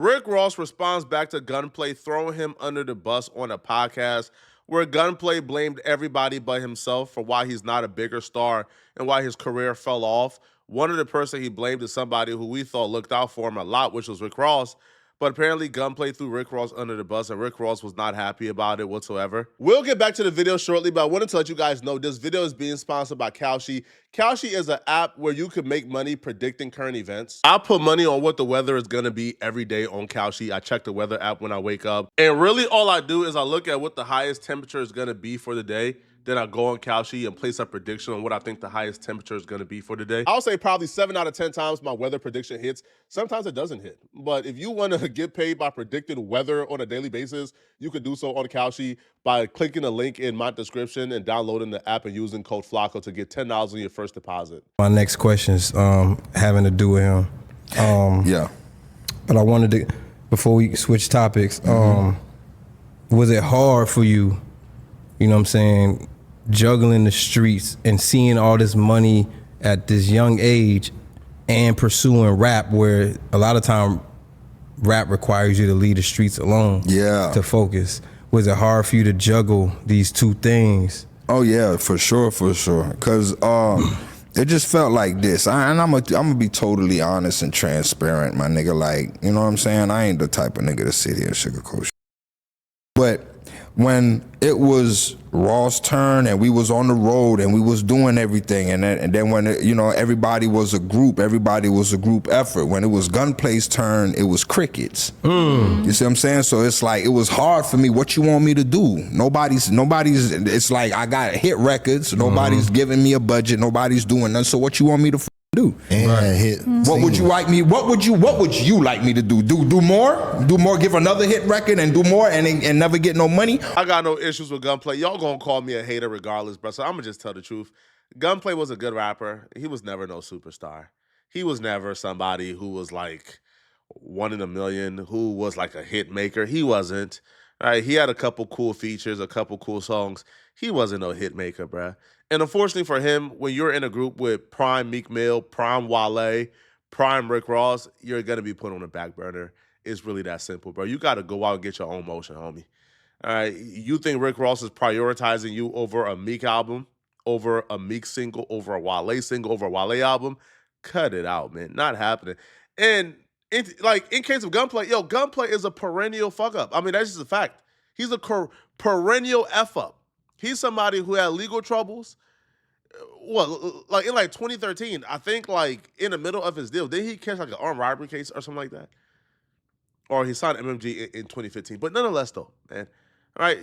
Rick Ross responds back to Gunplay, throwing him under the bus on a podcast where Gunplay blamed everybody but himself for why he's not a bigger star and why his career fell off. One of the person he blamed is somebody who we thought looked out for him a lot, which was Rick Ross. But apparently Gunplay threw Rick Ross under the bus, and Rick Ross was not happy about it whatsoever. We'll get back to the video shortly, but I wanted to let you guys know this video is being sponsored by Koshi. Koshi is an app where you can make money predicting current events. I put money on what the weather is going to be every day on Koshi. I check the weather app when I wake up. And really all I do is I look at what the highest temperature is going to be for the day. Then I go on Koshi and place a prediction on what I think the highest temperature is going to be for the day. I'll say probably 7 out of 10 times my weather prediction hits. Sometimes it doesn't hit. But if you want to get paid by predicting weather on a daily basis, you can do so on Koshi by clicking the link in my description and downloading the app and using code FLACO to get $10 on your first deposit. My next question is having to do with him. Yeah. But I wanted to, before we switch topics, was it hard for you, you know what I'm saying, juggling the streets and seeing all this money at this young age and pursuing rap, where a lot of time rap requires you to leave the streets alone to focus? Was it hard for you to juggle these two things? Oh yeah, for sure. Cause it just felt like this. I'm gonna be totally honest and transparent, my nigga. Like, you know what I'm saying? I ain't the type of nigga to sit here and sugarcoat shit. But when it was Ross' turn and we was on the road and we was doing everything, and then when it, you know, everybody was a group effort. When it was Gunplay's turn, it was crickets. You see what I'm saying? So it's like, it was hard for me. What you want me to do? Nobody's. It's like I got hit records. Nobody's giving me a budget. Nobody's doing nothing. So what you want me to do? Hit. What would you like me? What would you like me to do? Do more? Do more? Give another hit record and do more and never get no money? I got no issues with Gunplay. Y'all gonna call me a hater regardless, bro. So I'm gonna just tell the truth. Gunplay was a good rapper. He was never no superstar. He was never somebody who was like 1 in a million, who was like a hit maker. He wasn't. Right? He had a couple cool features, a couple cool songs. He wasn't no hit maker, bruh. And unfortunately for him, when you're in a group with prime Meek Mill, prime Wale, prime Rick Ross, you're going to be put on the back burner. It's really that simple, bro. You got to go out and get your own motion, homie. All right? You think Rick Ross is prioritizing you over a Meek album, over a Meek single, over a Wale single, over a Wale album? Cut it out, man. Not happening. And in case of Gunplay, Gunplay is a perennial fuck up. I mean, that's just a fact. He's a perennial F up. He's somebody who had legal troubles. Well, like in 2013, I think like in the middle of his deal, did he catch like an armed robbery case or something like that? Or he signed MMG in 2015. But nonetheless, though, man, all right,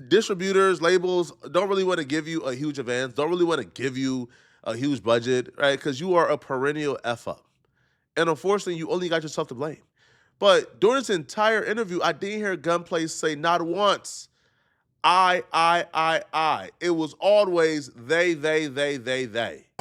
distributors, labels don't really want to give you a huge advance, don't really want to give you a huge budget, right? Because you are a perennial F up. And unfortunately, you only got yourself to blame. But during this entire interview, I didn't hear Gunplay say not once, I. It was always they.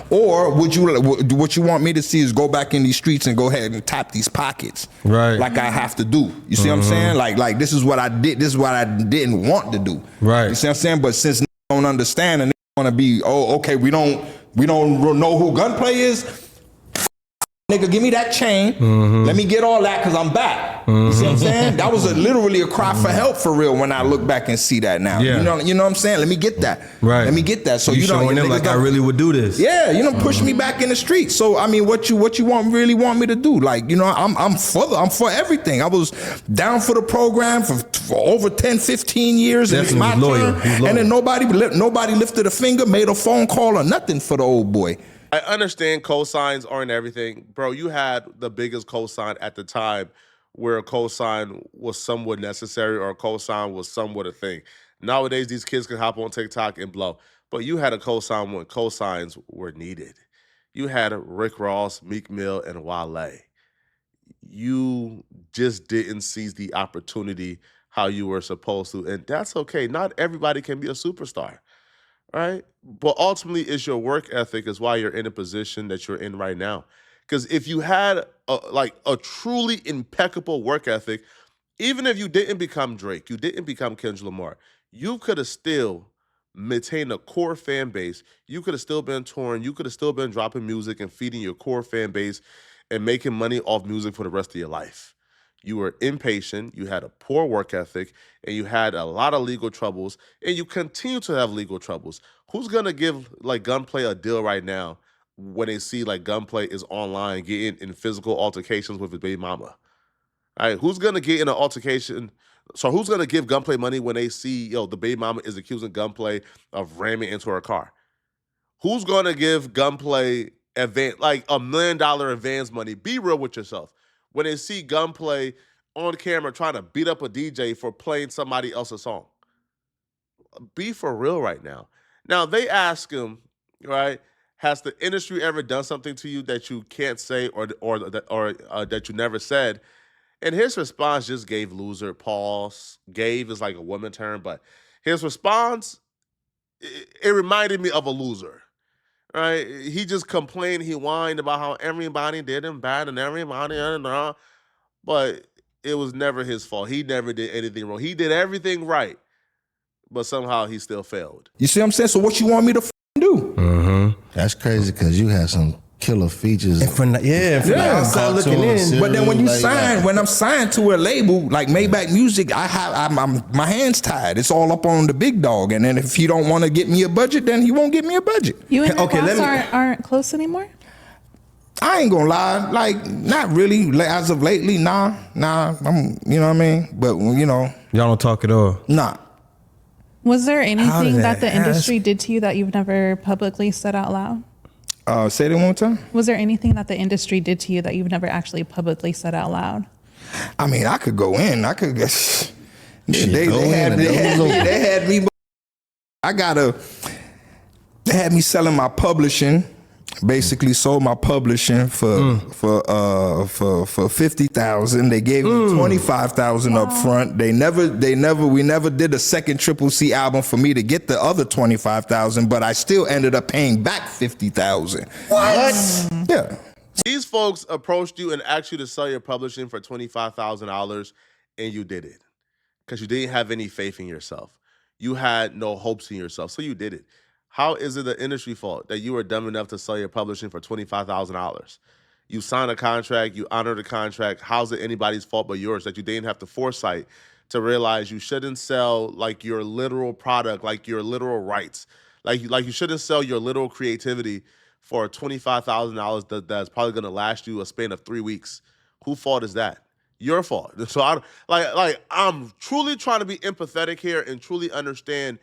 Or what you want me to see is go back in these streets and go ahead and tap these pockets, right? Like I have to do. You see what I'm saying? Like this is what I did. This is what I didn't want to do. Right. You see what I'm saying? But since don't understand and they want to be, okay, we don't know who Gunplay is. Nigga, give me that chain. Let me get all that because I'm back. You see what I'm saying? That was literally a cry for help for real when I look back and see that now. Yeah. You know what I'm saying? Let me get that. Right. Let me get that. So you showing them like I really would do this. Yeah, push me back in the street. So I mean, what you really want me to do? Like, I'm for everything. I was down for the program for over 10, 15 years. And it's my turn. And then nobody lifted a finger, made a phone call or nothing for the old boy. I understand cosigns aren't everything. Bro, you had the biggest cosign at the time where a cosign was somewhat necessary or a cosign was somewhat a thing. Nowadays, these kids can hop on TikTok and blow. But you had a cosign when cosigns were needed. You had Rick Ross, Meek Mill, and Wale. You just didn't seize the opportunity how you were supposed to. And that's okay. Not everybody can be a superstar. Right? But ultimately, it's your work ethic is why you're in a position that you're in right now. Because if you had a truly impeccable work ethic, even if you didn't become Drake, you didn't become Kendrick Lamar, you could have still maintained a core fan base. You could have still been touring. You could have still been dropping music and feeding your core fan base and making money off music for the rest of your life. You were impatient, you had a poor work ethic, and you had a lot of legal troubles, and you continue to have legal troubles. Who's gonna give like Gunplay a deal right now when they see like Gunplay is online getting in physical altercations with his baby mama? All right, who's gonna get in an altercation? So who's gonna give Gunplay money when they see the baby mama is accusing Gunplay of ramming into her car? Who's gonna give Gunplay advance like $1 million advance money? Be real with yourself. When they see Gunplay on camera trying to beat up a DJ for playing somebody else's song, be for real right now. Now they ask him, right? Has the industry ever done something to you that you can't say or that you never said? And his response just gave loser pause. Gave is like a woman term, but his response it reminded me of a loser. Right? He just complained, he whined about how everybody did him bad and everybody, but it was never his fault. He never did anything wrong. He did everything right, but somehow he still failed. You see what I'm saying? So what you want me to do? That's crazy because you had some killer features. Outside looking in. But then when you like, when I'm signed to a label like Maybach Music, I'm my hands tied. It's all up on the big dog. And then if he don't want to get me a budget, then he won't get me a budget. You and your boss aren't close anymore? I ain't gonna lie, like not really. As of lately, nah. I'm, you know what I mean. But y'all don't talk at all. Nah. Was there anything that the industry did to you that you've never publicly said out loud? Say that one more time. Was there anything that the industry did to you that you've never actually publicly said out loud? I mean, I could go in. I could guess. They had me. They had me selling my publishing. Basically sold my publishing for $50,000. They gave me $25,000 up front. We never did a second Triple C album for me to get the other $25,000, but I still ended up paying back $50,000. What? Yeah. These folks approached you and asked you to sell your publishing for $25,000, and you did it because you didn't have any faith in yourself. You had no hopes in yourself, so you did it. How is it the industry fault that you were dumb enough to sell your publishing for $25,000? You signed a contract, you honored the contract. How's it anybody's fault but yours that you didn't have the foresight to realize you shouldn't sell like your literal product, like your literal rights, like you shouldn't sell your literal creativity for $25,000 that's probably gonna last you a span of 3 weeks? Whose fault is that? Your fault. So I'm truly trying to be empathetic here and truly understand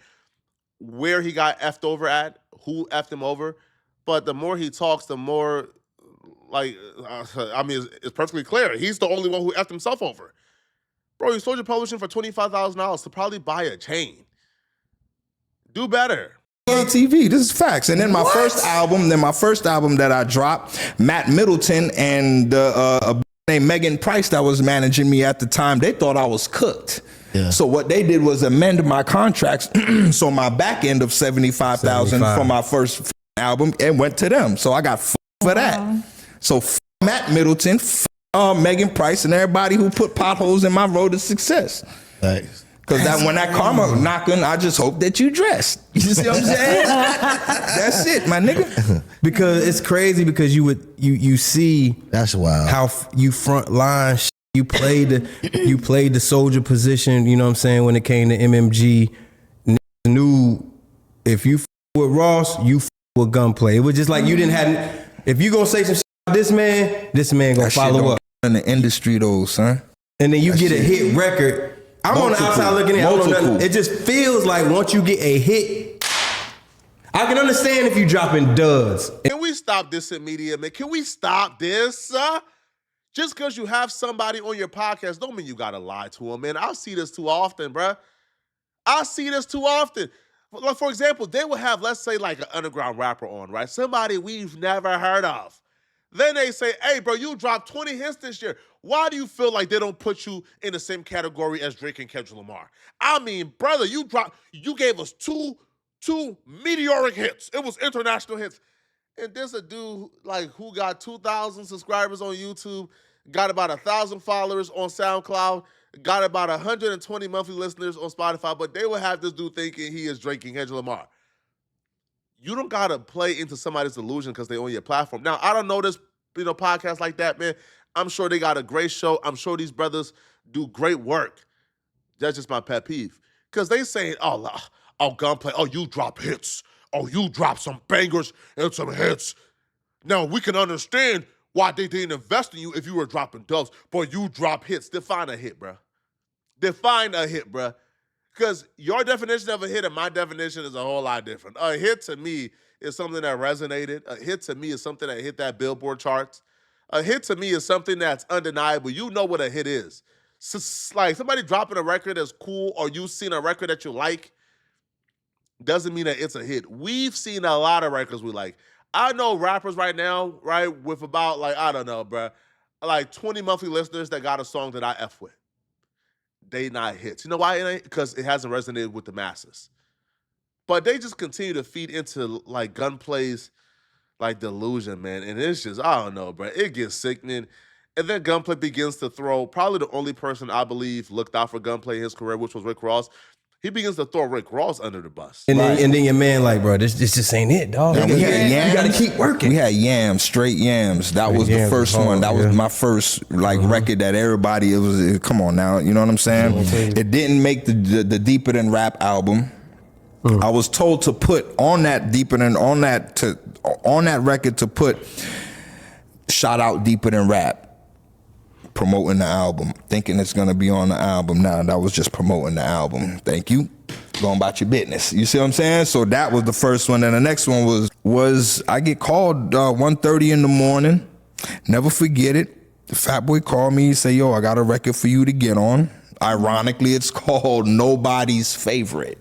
where he got effed over at, who effed him over. But the more he talks, the more, it's perfectly clear. He's the only one who effed himself over. Bro, you sold your publishing for $25,000 to probably buy a chain. Do better. TV, this is facts. And then my first album that I dropped, Matt Middleton and a named Megan Price that was managing me at the time, they thought I was cooked. Yeah. So what they did was amend my contracts. So my back end of $75,000 for my first album, it went to them. So I got for that. So Matt Middleton, Megan Price, and everybody who put potholes in my road to success. Thanks. Because when that karma knocking, I just hope that you dressed. You see what I'm saying? That's it, my nigga. Because it's crazy because you see that's wild how you front line. You played the soldier position, you know what I'm saying, when it came to MMG. Knew if you with Ross, you with Gunplay. It was just like you didn't have, if you gonna say some shit about this man gonna follow up. In the industry though, son. And then you get a hit record. I'm on the outside looking in. It just feels like once you get a hit, I can understand if you dropping duds. Can we stop this in media, man? Can we stop this? Just because you have somebody on your podcast don't mean you gotta lie to them, man. I see this too often, bruh. I see this too often. Like, for example, they will have, let's say, like an underground rapper on, right? Somebody we've never heard of. Then they say, hey, bro, you dropped 20 hits this year. Why do you feel like they don't put you in the same category as Drake and Kendrick Lamar? I mean, brother, you gave us two meteoric hits. It was international hits. And there's a dude like who got 2,000 subscribers on YouTube, got about 1,000 followers on SoundCloud, got about 120 monthly listeners on Spotify, but they will have this dude thinking he is Drake and Kendrick Lamar. You don't gotta play into somebody's illusion because they own your platform. Now, I don't know this, podcast like that, man. I'm sure they got a great show. I'm sure these brothers do great work. That's just my pet peeve. Because they saying, oh, Gunplay, oh, you drop hits. Oh, you drop some bangers and some hits. Now, we can understand why they didn't invest in you if you were dropping dubs, but you drop hits. Define a hit, bruh. Define a hit, bruh. Because your definition of a hit and my definition is a whole lot different. A hit to me is something that resonated. A hit to me is something that hit that Billboard charts. A hit to me is something that's undeniable. You know what a hit is. Like somebody dropping a record that's cool or you've seen a record that you like doesn't mean that it's a hit. We've seen a lot of records we like. I know rappers right now, right, with about like, I don't know, bruh, like 20 monthly listeners that got a song that I F with. They not hits. You know why it ain't? Because it hasn't resonated with the masses. But they just continue to feed into like Gunplay's like delusion, man. And it's just, I don't know, bro. It gets sickening. And then Gunplay begins to throw probably the only person I believe looked out for Gunplay in his career, which was Rick Ross. He begins to throw Rick Ross under the bus. And then your man like, bro, this just ain't it, dog. We had yams. You gotta keep working. We had yams, straight yams. That was the first one. That was my first like record that everybody, come on now, you know what I'm saying? It didn't make the Deeper Than Rap album. I was told to put on that on that record to put shout out Deeper Than Rap. Promoting the album, thinking it's gonna be on the album. Nah, that was just promoting the album. Thank you. Going about your business. You see what I'm saying? So that was the first one. And the next one was I get called 1:30 in the morning. Never forget it. The fat boy called me and say, yo, I got a record for you to get on. Ironically, it's called Nobody's Favorite.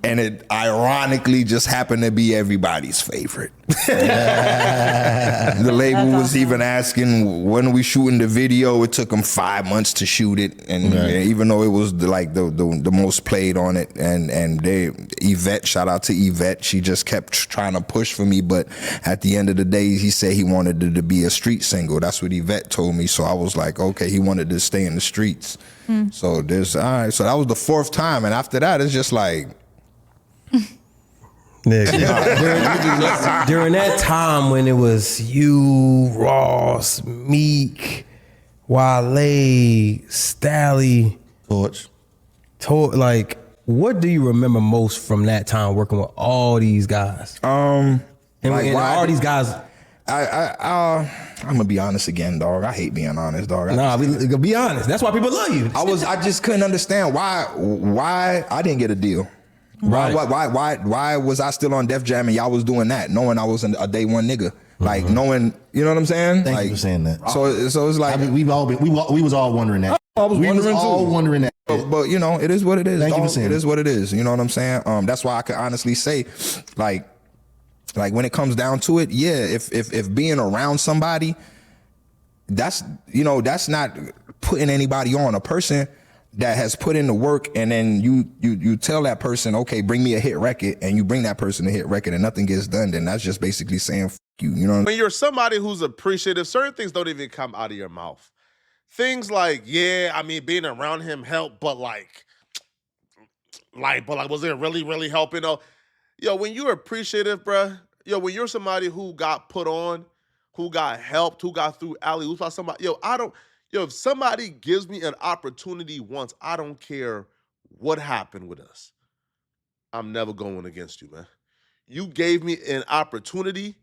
And it ironically just happened to be everybody's favorite. The label was even asking, when are we shooting the video? It took them 5 months to shoot it. And even though it was like the most played on it, and Yvette, shout out to Yvette, she just kept trying to push for me. But at the end of the day, he said he wanted it to be a street single. That's what Yvette told me. So I was like, okay, he wanted to stay in the streets. So there's, all right. So that was the fourth time. And after that, it's just like, Nigga. During that time when it was you, Ross, Meek, Wale, Stally, Torch, like, what do you remember most from that time working with all these guys? And all these guys. I'm gonna be honest again, dog. I hate being honest, dog. Be honest. That's why people love you. I just couldn't understand why I didn't get a deal. Right. Why was I still on Def Jam and y'all was doing that, knowing I was a day one nigga, like knowing, you know what I'm saying? Thank you for saying that. So it's like, I mean, we was all wondering that. We was all wondering that. But you know, it is what it is. Thank you for saying it is what it is. You know what I'm saying? That's why I could honestly say, like when it comes down to it, yeah, if being around somebody, that's not putting anybody on. A person that has put in the work, and then you tell that person, okay, bring me a hit record, and you bring that person a hit record and nothing gets done, then that's just basically saying F you, you know? When you're somebody who's appreciative, certain things don't even come out of your mouth. Things like, yeah, I mean, being around him helped, but like, was it really, really helping? Yo, when you're appreciative, bruh, when you're somebody who got put on, who got helped, who got through alley-oops by somebody, if somebody gives me an opportunity once, I don't care what happened with us. I'm never going against you, man. You gave me an opportunity.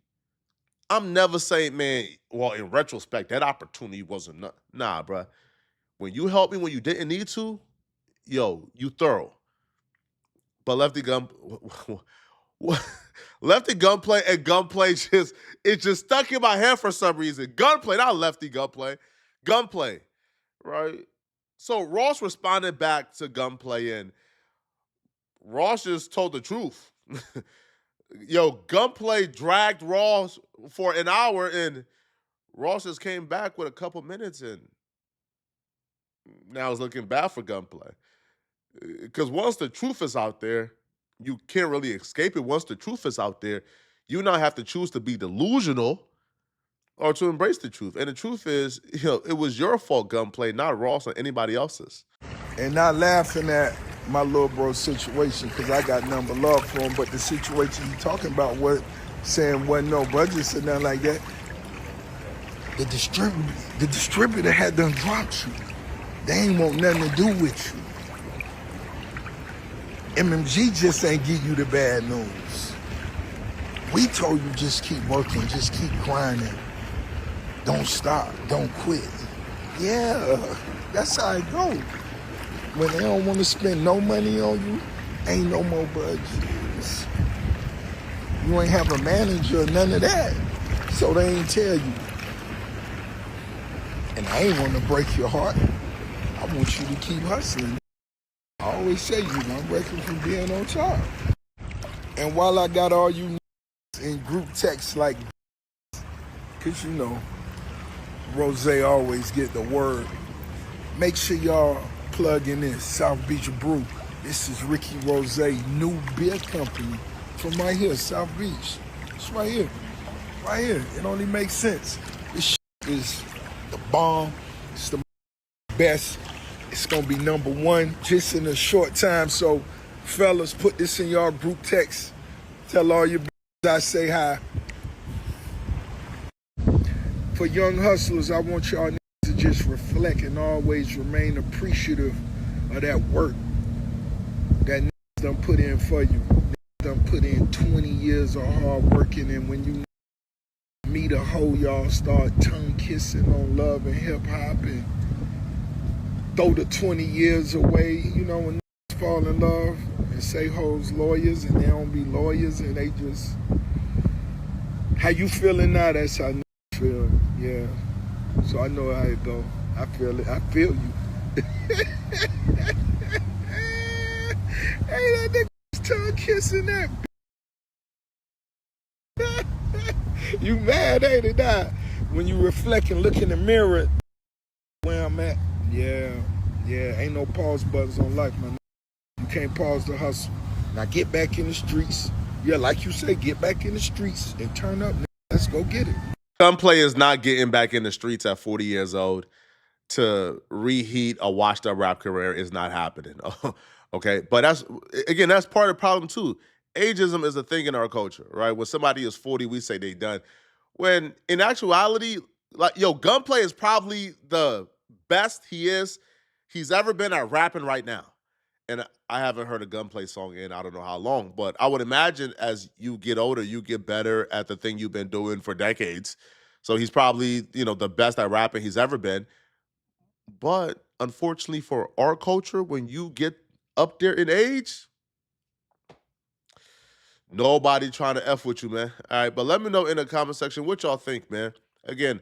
I'm never saying, man, well, in retrospect, that opportunity wasn't nah, bruh. When you helped me when you didn't need to, you thorough. But Lefty Gunplay and Gunplay just stuck in my head for some reason. Gunplay, not Lefty Gunplay. Gunplay, right? So Ross responded back to Gunplay, and Ross just told the truth. Gunplay dragged Ross for an hour, and Ross just came back with a couple minutes, and now it's looking bad for Gunplay. Because once the truth is out there, you can't really escape it. Once the truth is out there, you now have to choose to be delusional or to embrace the truth. And the truth is, it was your fault, Gunplay, not Ross or anybody else's. And not laughing at my little bro situation, because I got nothing but love for him, but the situation you talking about, saying wasn't no budget sitting down like that. the distributor had done dropped you. They ain't want nothing to do with you. MMG just ain't give you the bad news. We told you just keep working, just keep grinding. Don't stop, don't quit. Yeah, that's how it go. When they don't want to spend no money on you, ain't no more budgets. You ain't have a manager, none of that. So they ain't tell you. And I ain't want to break your heart. I want you to keep hustling. I always say you one record from being on top. And while I got all you in group texts like, cause you know, Rose always get the word. Make sure y'all plug in this South Beach Brew. This is Ricky Rose, new beer company from right here, South Beach. It's right here, right here. It only makes sense. This is the bomb. It's the best. It's gonna be #1 just in a short time. So, fellas, put this in y'all group text. Tell all your I say hi. For young hustlers, I want y'all to just reflect and always remain appreciative of that work that done put in for you. Done put in 20 years of hard working, and when you meet a hoe, y'all start tongue kissing on love and hip hop and throw the 20 years away. You know, when fall in love and say hoes lawyers and they don't be lawyers and they just, how you feeling now? That's how I feel. Yeah. So I know how it go. I feel it. I feel you. Hey, that nigga tongue kissing that. You mad, ain't it? Now, when you reflect and look in the mirror, where I'm at. Yeah. Ain't no pause buttons on life, man. You can't pause the hustle. Now get back in the streets. Yeah, like you say, get back in the streets and turn up. Let's go get it. Gunplay is not getting back in the streets at 40 years old to reheat a washed up rap career is not happening. Okay. But that's part of the problem too. Ageism is a thing in our culture, right? When somebody is 40, we say they done. When in actuality, like, Gunplay is probably the best he's ever been at rapping right now. And I haven't heard a Gunplay song in I don't know how long, but I would imagine as you get older, you get better at the thing you've been doing for decades. So he's probably, the best at rapping he's ever been. But unfortunately for our culture, when you get up there in age, nobody trying to F with you, man. All right, but let me know in the comment section what y'all think, man. Again,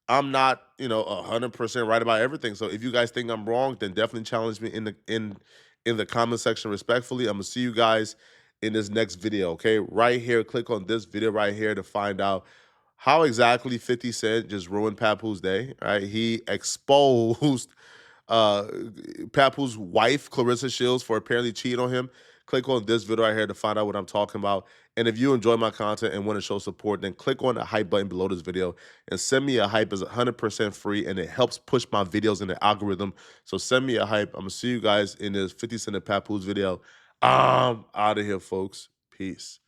I'm not, 100% right about everything. So if you guys think I'm wrong, then definitely challenge me in the comment section respectfully. I'm gonna see you guys in this next video. Okay, right here, click on this video right here to find out how exactly 50 Cent just ruined Papoose day. Right, he exposed uh Papoose wife Clarissa Shields for apparently cheating on him. Click on this video right here to find out what I'm talking about. And if you enjoy my content and want to show support, then click on the hype button below this video and send me a hype. Is 100% free and it helps push my videos in the algorithm. So send me a hype. I'm gonna see you guys in this 50 Cent and Papoose video. Out of here, folks. Peace.